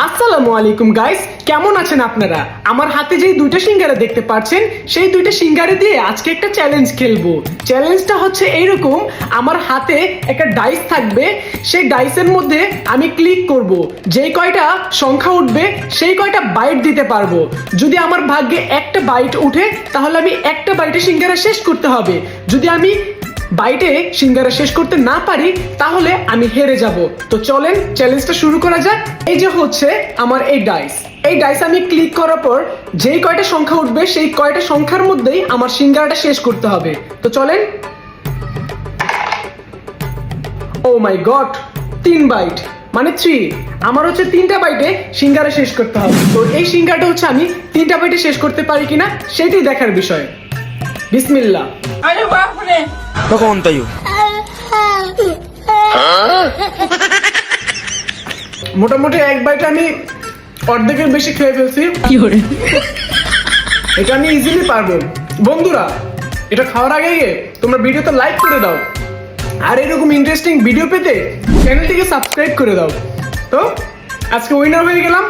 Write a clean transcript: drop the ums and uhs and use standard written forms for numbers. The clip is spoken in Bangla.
আসসালামু আলাইকুম গাইস, কেমন আছেন আপনারা? আমার হাতে যেই দুইটা সিঙ্গারা দেখতে পাচ্ছেন, সেই দুইটা সিঙ্গারা দিয়ে আজকে একটা চ্যালেঞ্জ খেলবো। চ্যালেঞ্জটা হচ্ছে এইরকম, আমার হাতে একটা ডাইস থাকবে, সেই ডাইসের মধ্যে আমি ক্লিক করব, যেই কয়টা সংখ্যা উঠবে সেই কয়টা বাইট দিতে পারবো। যদি আমার ভাগ্যে একটা বাইট উঠে তাহলে আমি একটা বাইটে সিঙ্গারা শেষ করতে হবে। যদি আমি বাইটে সিঙ্গারা শেষ করতে না পারি তাহলে আমি হেরে যাব। তো চলেন চ্যালেঞ্জটা শুরু করা যাক। এই যে হচ্ছে আমার এই ডাইস আমি ক্লিক করার পর যেই কয়টা সংখ্যা উঠবে সেই কয়টা সংখ্যার মধ্যেই আমার সিঙ্গারাটা শেষ করতে হবে। তো চলেন। ও মাই গড, 3 বাইট মানে 3। আমার হচ্ছে 3টা বাইটে সিঙ্গারা শেষ করতে হবে। তো এই সিঙ্গারাটা হচ্ছে আমি 3টা বাইটে শেষ করতে পারি কিনা সেটাই দেখার বিষয়। বিসমিল্লাহ। अरे बाप रे मैं कौन था यू মোটামুটি এক বাইটে আমি অর্ধেকের বেশি খেয়ে ফেলছি। এটা আমি ইজিলি পারবো। বন্ধুরা, এটা খাওয়ার আগে তোমরা ভিডিওতে লাইক করে দাও, আর এরকম ইন্টারেস্টিং ভিডিও পেতে চ্যানেলটিকে সাবস্ক্রাইব করে দাও। তো আজকে উইনার হয়ে গেলাম।